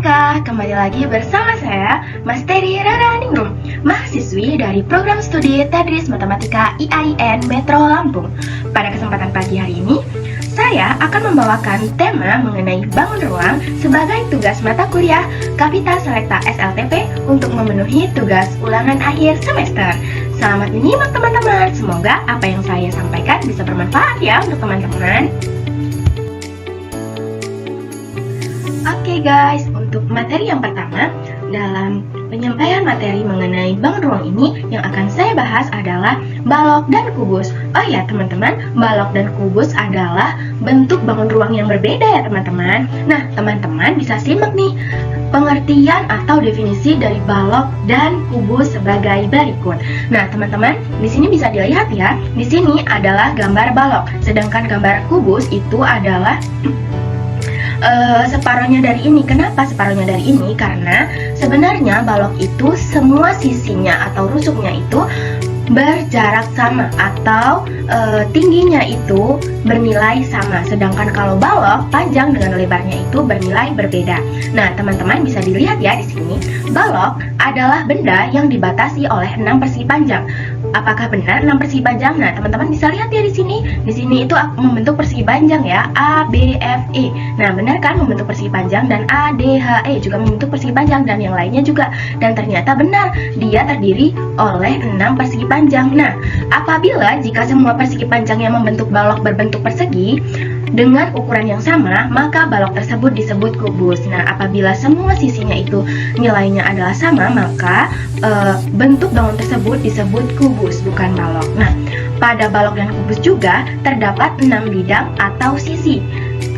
Angka, kembali lagi bersama saya, Mas Teri Raraningrum, mahasiswi dari program studi Tadris Matematika IAIN Metro Lampung. Pada kesempatan pagi hari ini, saya akan membawakan tema mengenai bangun ruang sebagai tugas mata kuliah Kapita Selekta SLTP untuk memenuhi tugas ulangan akhir semester. Selamat menyimak teman-teman, semoga apa yang saya sampaikan bisa bermanfaat ya untuk teman-teman. Oke guys, untuk materi yang pertama, dalam penyampaian materi mengenai bangun ruang ini, yang akan saya bahas adalah balok dan kubus. Oh ya teman-teman, balok dan kubus adalah bentuk bangun ruang yang berbeda ya teman-teman. Nah, teman-teman bisa simak nih pengertian atau definisi dari balok dan kubus sebagai berikut. Nah, teman-teman, di sini bisa dilihat ya, di sini adalah gambar balok, sedangkan gambar kubus itu adalah separohnya dari ini. Kenapa separohnya dari ini? Karena sebenarnya balok itu semua sisinya atau rusuknya itu berjarak sama atau tingginya itu bernilai sama. Sedangkan kalau balok panjang dengan lebarnya itu bernilai berbeda. Nah, teman-teman bisa dilihat ya di sini, balok adalah benda yang dibatasi oleh 6 persegi panjang. Apakah benar 6 persegi panjang? Nah, teman-teman bisa lihat ya di sini. Di sini itu membentuk persegi panjang ya, A, B, F, E. Nah, benar kan membentuk persegi panjang, dan A, D, H, E juga membentuk persegi panjang, dan yang lainnya juga. Dan ternyata benar, dia terdiri oleh 6 persegi panjang. Nah, apabila jika semua persegi panjang yang membentuk balok berbentuk persegi dengan ukuran yang sama, maka balok tersebut disebut kubus. Nah, apabila semua sisinya itu nilainya adalah sama, maka bentuk bangun tersebut disebut kubus, bukan balok. Nah, pada balok dan kubus juga terdapat 6 bidang atau sisi,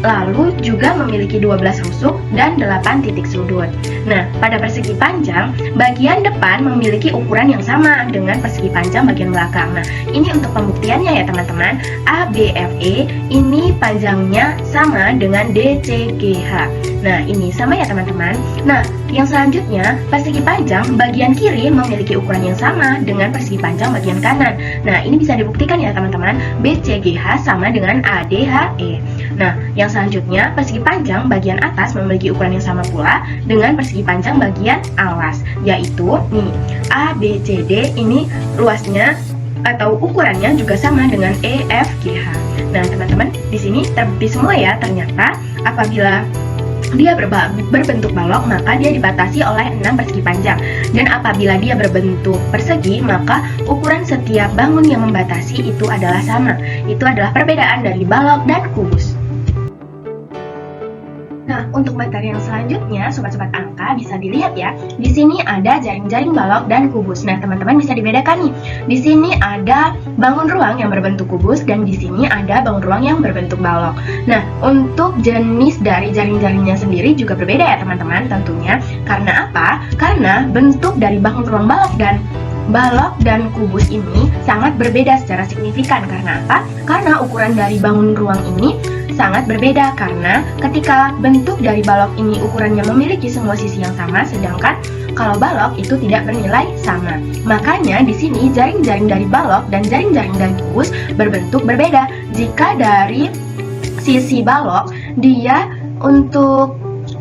lalu juga memiliki 12 rusuk dan 8 titik sudut. Nah, pada persegi panjang, bagian depan memiliki ukuran yang sama dengan persegi panjang bagian belakang. Nah, ini untuk pembuktiannya ya teman-teman. A, B, F, E ini panjangnya sama dengan D, C, G, H. Nah, ini sama ya teman-teman. Nah, yang selanjutnya, persegi panjang bagian kiri memiliki ukuran yang sama dengan persegi panjang bagian kanan. Nah, ini bisa dibuktikan ya teman-teman. B, C, G, H sama dengan A, D, H, E. Nah, yang selanjutnya, persegi panjang bagian atas memiliki ukuran yang sama pula dengan persegi panjang bagian alas, yaitu nih A, B, C, D ini luasnya atau ukurannya juga sama dengan E, F, G, H. Nah, teman-teman, di sini terbukti semua ya, ternyata apabila dia berbentuk balok, maka dia dibatasi oleh 6 persegi panjang. Dan apabila dia berbentuk persegi, maka ukuran setiap bangun yang membatasi itu adalah sama. Itu adalah perbedaan dari balok dan kubus. Nah, untuk materi yang selanjutnya, sobat-sobat angka bisa dilihat ya. Di sini ada jaring-jaring balok dan kubus. Nah, teman-teman bisa dibedakan nih. Di sini ada bangun ruang yang berbentuk kubus dan di sini ada bangun ruang yang berbentuk balok. Nah, untuk jenis dari jaring-jaringnya sendiri juga berbeda ya teman-teman tentunya. Karena apa? Karena bentuk dari bangun ruang balok dan kubus ini sangat berbeda secara signifikan. Karena apa? Karena ukuran dari bangun ruang ini sangat berbeda, karena ketika bentuk dari balok ini ukurannya memiliki semua sisi yang sama, sedangkan kalau balok itu tidak bernilai sama. Makanya di sini jaring-jaring dari balok dan jaring-jaring dari kubus berbentuk berbeda. Jika dari sisi balok, dia untuk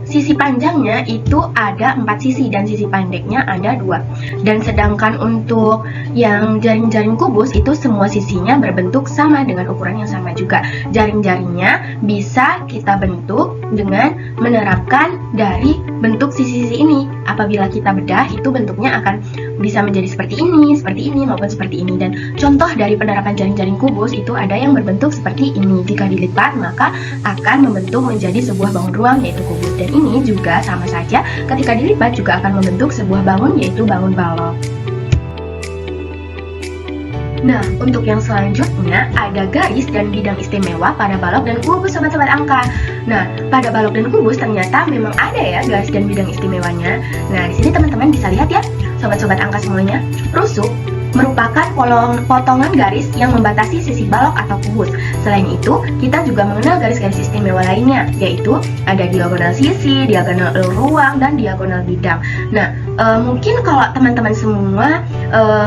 sisi panjangnya itu ada 4 sisi dan sisi pendeknya ada 2. Dan sedangkan untuk yang jaring-jaring kubus itu semua sisinya berbentuk sama dengan ukuran yang sama juga. Jaring-jaringnya bisa kita bentuk dengan menerapkan dari bentuk sisi-sisi ini. Apabila kita bedah, itu bentuknya akan bisa menjadi seperti ini maupun seperti ini. Dan contoh dari penerapan jaring-jaring kubus itu ada yang berbentuk seperti ini. Jika dilipat, maka akan membentuk menjadi sebuah bangun ruang yaitu kubus. Dan ini juga sama saja, ketika dilipat juga akan membentuk sebuah bangun yaitu bangun balok. Nah, untuk yang selanjutnya ada garis dan bidang istimewa pada balok dan kubus, sobat-sobat angka. Nah, pada balok dan kubus ternyata memang ada ya garis dan bidang istimewanya. Nah, di sini teman-teman bisa lihat ya, sobat-sobat angka semuanya, rusuk merupakan potongan garis yang membatasi sisi balok atau kubus. Selain itu, kita juga mengenal garis-garis istimewa lainnya, yaitu ada diagonal sisi, diagonal ruang, dan diagonal bidang. Nah, mungkin kalau teman-teman semua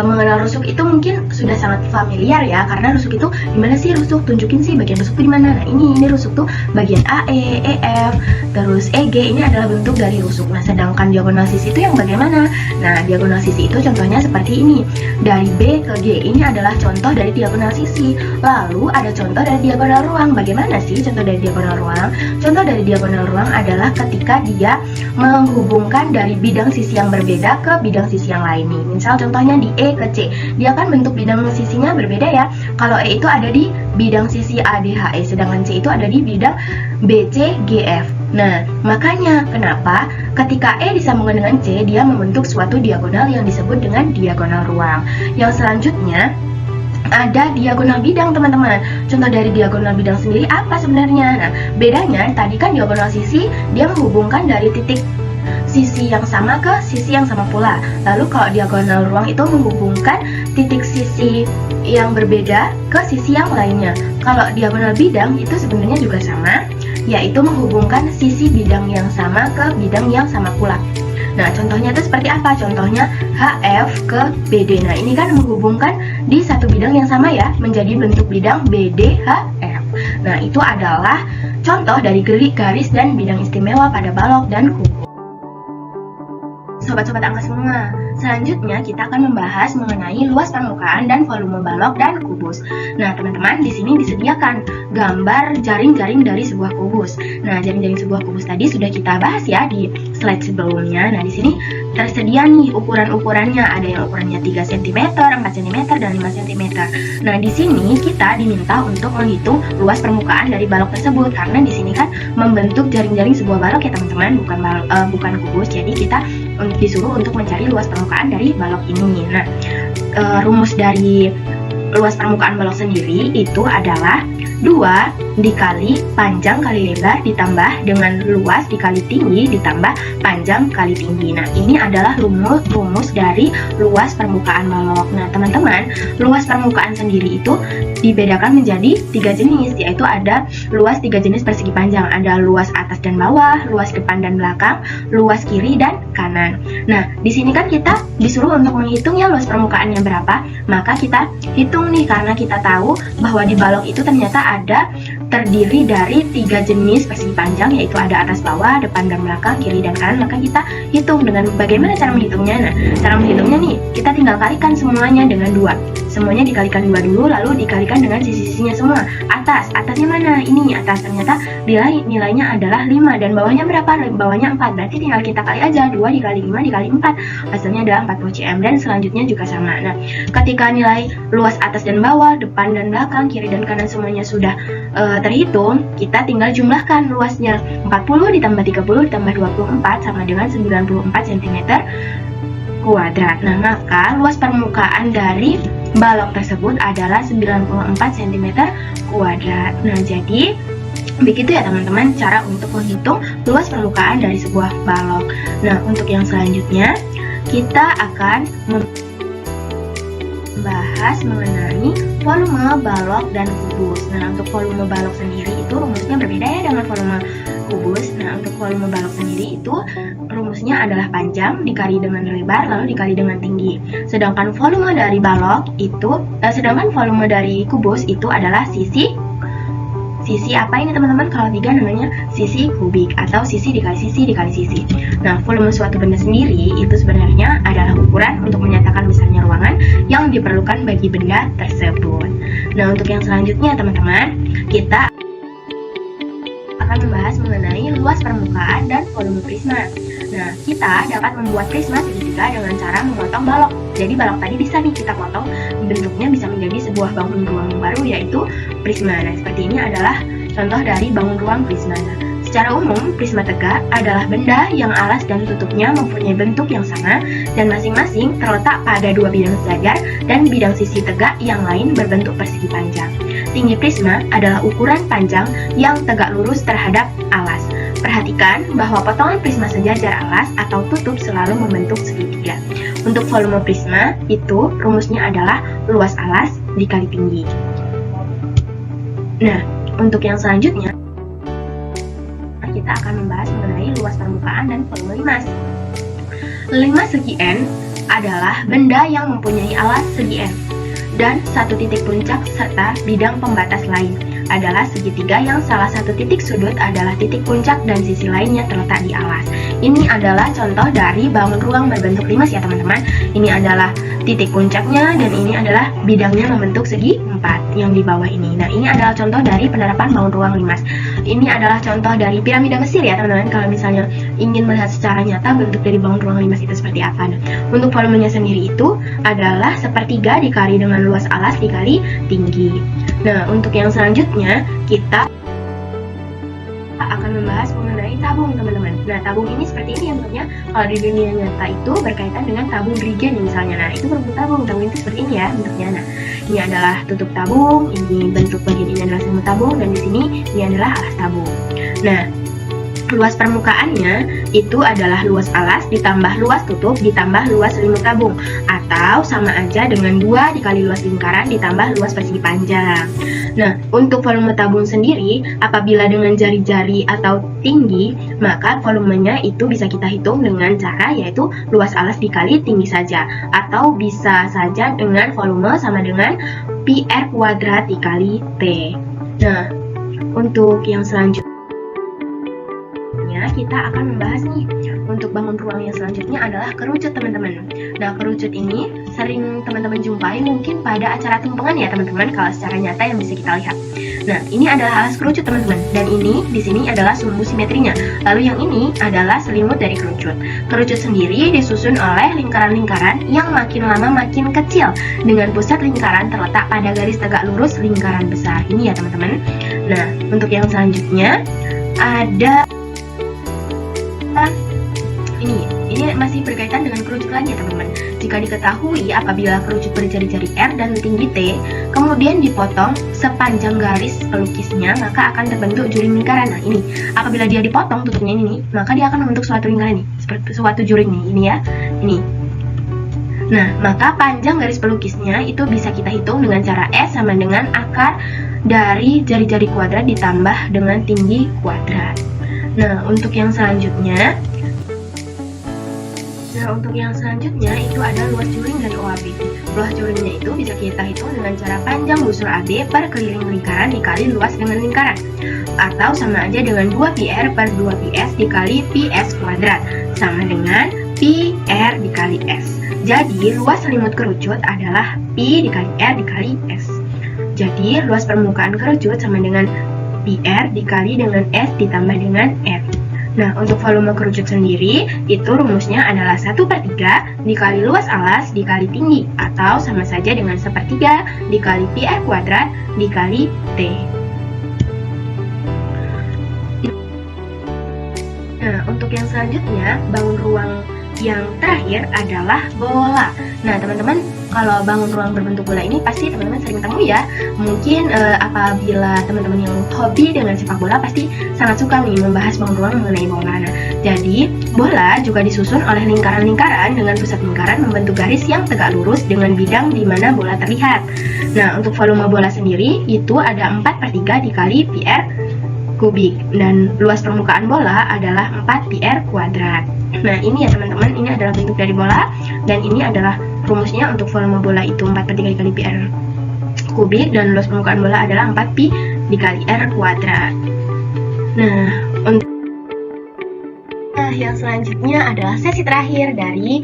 mengenal rusuk itu mungkin sudah sangat familiar ya, karena rusuk itu gimana sih rusuk? Tunjukin sih bagian rusuk itu di mana. Nah, ini rusuk tuh bagian AE, EF, terus EG ini adalah bentuk dari rusuk. Nah, sedangkan diagonal sisi itu yang bagaimana? Nah, diagonal sisi itu contohnya seperti ini. Dari B ke G ini adalah contoh dari diagonal sisi. Lalu ada contoh dari diagonal ruang. Bagaimana sih contoh dari diagonal ruang? Contoh dari diagonal ruang adalah ketika dia menghubungkan dari bidang sisi yang berbeda ke bidang sisi yang lain nih. Misal contohnya di E ke C. Dia kan bentuk bidang sisinya berbeda ya. Kalau E itu ada di bidang sisi ADHE, sedangkan C itu ada di bidang BCGF. Nah, makanya kenapa ketika E disambungkan dengan C, dia membentuk suatu diagonal yang disebut dengan diagonal ruang. Yang selanjutnya ada diagonal bidang, teman-teman. Contoh dari diagonal bidang sendiri apa sebenarnya? Nah, bedanya tadi kan diagonal sisi dia menghubungkan dari titik sisi yang sama ke sisi yang sama pula. Lalu kalau diagonal ruang itu menghubungkan titik sisi yang berbeda ke sisi yang lainnya. Kalau diagonal bidang itu sebenarnya juga sama, yaitu menghubungkan sisi bidang yang sama ke bidang yang sama pula. Nah, contohnya itu seperti apa? Contohnya HF ke BD. Nah, ini kan menghubungkan di satu bidang yang sama ya, menjadi bentuk bidang BDHF. Nah, itu adalah contoh dari garis dan bidang istimewa pada balok dan kubus. Sobat-sobat angka semua, selanjutnya kita akan membahas mengenai luas permukaan dan volume balok dan kubus. Nah, teman-teman, di sini disediakan gambar jaring-jaring dari sebuah kubus. Nah, jaring-jaring sebuah kubus tadi sudah kita bahas ya di slide sebelumnya. Nah, di sini tersedia nih ukuran-ukurannya. Ada yang ukurannya 3 cm, 4 cm, dan 5 cm. Nah, di sini kita diminta untuk menghitung luas permukaan dari balok tersebut, karena di sini kan membentuk jaring-jaring sebuah balok ya, teman-teman, bukan kubus. Jadi kita disuruh untuk mencari luas permukaan dari balok ini. Nah, rumus dari luas permukaan balok sendiri itu adalah 2 dikali panjang kali lebar ditambah dengan luas dikali tinggi ditambah panjang kali tinggi. Nah, ini adalah rumus dari luas permukaan balok. Nah, teman-teman, luas permukaan sendiri itu dibedakan menjadi 3 jenis, yaitu ada luas 3 jenis persegi panjang. Ada luas atas dan bawah, luas depan dan belakang, luas kiri dan kanan. Nah, di sini kan kita disuruh untuk menghitung ya luas permukaannya berapa. Maka kita hitung nih, karena kita tahu bahwa di balok itu ternyata ada terdiri dari 3 jenis persegi panjang, yaitu ada atas bawah, depan dan belakang, kiri dan kanan. Maka kita hitung dengan bagaimana cara menghitungnya. Nah, cara menghitungnya nih, kita tinggal kalikan semuanya dengan 2. Semuanya dikalikan 2 dulu, lalu dikalikan dengan sisi-sisinya semua. Atasnya mana? Ini atas, ternyata nilainya adalah 5, dan bawahnya berapa? Bawahnya 4, berarti tinggal kita kali aja, 2 dikali 5 dikali 4, hasilnya adalah 40 cm, dan selanjutnya juga sama. Nah, ketika nilai luas atas dan bawah, depan dan belakang, kiri dan kanan semuanya sudah terhitung, kita tinggal jumlahkan luasnya. 40 ditambah 30 ditambah 24 sama dengan 94 cm kuadrat. Nah, maka luas permukaan dari balok tersebut adalah 94 cm kuadrat. Nah, jadi begitu ya teman-teman cara untuk menghitung luas permukaan dari sebuah balok. Nah, untuk yang selanjutnya kita akan membahas mengenai volume balok dan kubus. Nah, untuk volume balok sendiri itu rumusnya berbeda ya dengan volume kubus. Nah, untuk volume balok sendiri itu rumusnya adalah panjang dikali dengan lebar lalu dikali dengan tinggi. Sedangkan volume dari balok itu, volume dari kubus itu adalah sisi apa ini teman-teman? Kalau 3 namanya sisi kubik atau sisi dikali sisi dikali sisi. Nah, volume suatu benda sendiri itu sebenarnya adalah ukuran untuk menyatakan besarnya ruangan yang diperlukan bagi benda tersebut. Nah, untuk yang selanjutnya teman-teman, kita akan membahas mengenai luas permukaan dan volume prisma. Nah, kita dapat membuat prisma segitiga dengan cara memotong balok. Jadi balok tadi bisa nih kita potong, bentuknya bisa menjadi sebuah bangun ruang baru, yaitu prisma. Nah, seperti ini adalah contoh dari bangun ruang prisma. Nah, secara umum, prisma tegak adalah benda yang alas dan tutupnya mempunyai bentuk yang sama dan masing-masing terletak pada 2 bidang sejajar dan bidang sisi tegak yang lain berbentuk persegi panjang. Tinggi prisma adalah ukuran panjang yang tegak lurus terhadap alas. perhatikan bahwa potongan prisma sejajar alas atau tutup selalu membentuk segitiga. Untuk volume prisma itu rumusnya adalah luas alas dikali tinggi. Nah, untuk yang selanjutnya kita akan membahas mengenai luas permukaan dan volume limas. Limas segi N adalah benda yang mempunyai alas segi N dan satu titik puncak serta bidang pembatas lain adalah segitiga yang salah satu titik sudut adalah titik puncak dan sisi lainnya terletak di alas. Ini adalah contoh dari bangun ruang berbentuk limas ya teman-teman. Ini adalah titik puncaknya dan ini adalah bidangnya membentuk segi 4 yang di bawah ini. Nah, ini adalah contoh dari penerapan bangun ruang limas. Ini adalah contoh dari piramida Mesir ya teman-teman. Kalau misalnya ingin melihat secara nyata bentuk dari bangun ruang limas itu seperti apa. Nah, untuk volumenya sendiri itu adalah sepertiga dikali dengan luas alas dikali tinggi. Nah, untuk yang selanjutnya kita akan membahas mengenai tabung teman-teman. Nah, tabung ini seperti ini ya bentuknya. Kalau di dunia nyata itu berkaitan dengan tabung Regen misalnya. Nah, itu bentuk tabung. Tabung itu seperti ini ya bentuknya. Nah, ini adalah tutup tabung, ini bentuk bagian ini adalah semut tabung, dan di sini ini adalah alas tabung. Nah, luas permukaannya itu adalah luas alas ditambah luas tutup ditambah luas selimut tabung, atau sama aja dengan 2 dikali luas lingkaran ditambah luas persegi panjang. Nah, untuk volume tabung sendiri, apabila dengan jari-jari atau tinggi, maka volumenya itu bisa kita hitung dengan cara yaitu luas alas dikali tinggi saja, atau bisa saja dengan volume sama dengan pi r kuadrat dikali T. Nah, untuk yang selanjutnya kita akan membahas nih, untuk bangun ruang yang selanjutnya adalah kerucut teman-teman. Nah, kerucut ini sering teman-teman jumpai mungkin pada acara tumpengan ya teman-teman, kalau secara nyata yang bisa kita lihat. Nah, ini adalah alas kerucut teman-teman, dan ini di sini adalah sumbu simetrinya. Lalu yang ini adalah selimut dari kerucut. Kerucut sendiri disusun oleh lingkaran-lingkaran yang makin lama makin kecil dengan pusat lingkaran terletak pada garis tegak lurus lingkaran besar. Ini ya teman-teman. Nah, untuk yang selanjutnya ada ini masih berkaitan dengan kerucut lagi ya teman-teman. Jika diketahui apabila kerucut berjari-jari R dan tinggi T kemudian dipotong sepanjang garis pelukisnya, maka akan terbentuk juring lingkaran. Nah, ini apabila dia dipotong tutupnya ini, maka dia akan membentuk suatu lingkaran nih, seperti suatu juring nih, ini ya. Ini. Nah, maka panjang garis pelukisnya itu bisa kita hitung dengan cara S sama dengan akar dari jari-jari kuadrat ditambah dengan tinggi kuadrat. Nah, untuk yang selanjutnya itu ada luas juring dari OAB. Luas juringnya itu bisa kita hitung dengan cara panjang busur AB per keliling lingkaran dikali luas dengan lingkaran, atau sama aja dengan 2 pi r per 2 pi s dikali pi s kuadrat sama dengan pi r dikali s. Jadi luas selimut kerucut adalah pi dikali r dikali s. Jadi luas permukaan kerucut sama dengan pi r dikali dengan s ditambah dengan r. Nah, untuk volume kerucut sendiri, itu rumusnya adalah 1/3 dikali luas alas dikali tinggi, atau sama saja dengan 1/3 dikali pi r kuadrat dikali T. Nah, untuk yang selanjutnya, bangun ruang yang terakhir adalah bola. Nah, teman-teman, kalau bangun ruang berbentuk bola ini pasti teman-teman sering temui ya. Mungkin apabila teman-teman yang hobi dengan sepak bola pasti sangat suka nih membahas bangun ruang mengenai bola. Nah, jadi bola juga disusun oleh lingkaran-lingkaran dengan pusat lingkaran membentuk garis yang tegak lurus dengan bidang di mana bola terlihat. Nah, untuk volume bola sendiri itu ada 4/3 dikali pi r kubik, dan luas permukaan bola adalah 4 pi r kuadrat. Nah, ini ya teman-teman, ini adalah bentuk dari bola, dan ini adalah rumusnya. Untuk volume bola itu 4/3 dikali pi r kubik, dan luas permukaan bola adalah 4 pi dikali r kuadrat. Nah, untuk yang selanjutnya adalah sesi terakhir dari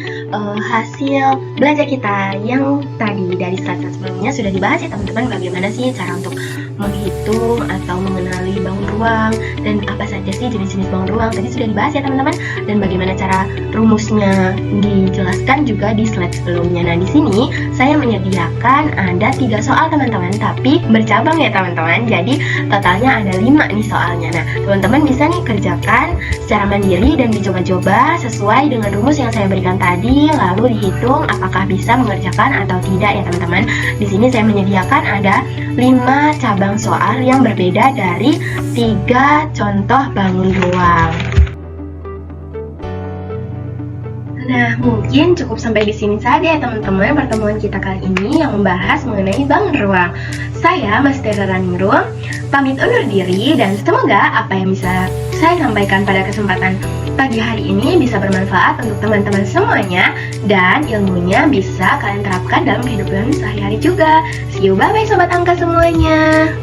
hasil belajar kita yang tadi dari slide sebelumnya sudah dibahas ya teman-teman, bagaimana sih cara untuk menghitung atau mengenali bangun ruang dan apa saja sih jenis-jenis bangun ruang tadi sudah dibahas ya teman-teman, dan bagaimana cara rumusnya dijelaskan juga di slide sebelumnya. Nah, di sini saya menyediakan ada 3 soal teman-teman, tapi bercabang ya teman-teman, jadi totalnya ada 5 nih soalnya. Nah, teman-teman bisa nih kerjakan secara mandiri dan dicoba-coba sesuai dengan rumus yang saya berikan tadi, lalu dihitung apakah bisa mengerjakan atau tidak ya teman-teman. Di sini saya menyediakan ada 5 cabang soal yang berbeda dari 3 contoh bangun ruang. Nah, mungkin cukup sampai di sini saja ya teman-teman pertemuan kita kali ini yang membahas mengenai bangun ruang. Saya Mastera Raningrum, pamit undur diri dan semoga apa yang bisa saya sampaikan pada kesempatan pagi hari ini bisa bermanfaat untuk teman-teman semuanya dan ilmunya bisa kalian terapkan dalam kehidupan sehari-hari juga. See you, bye-bye Sobat Angka semuanya.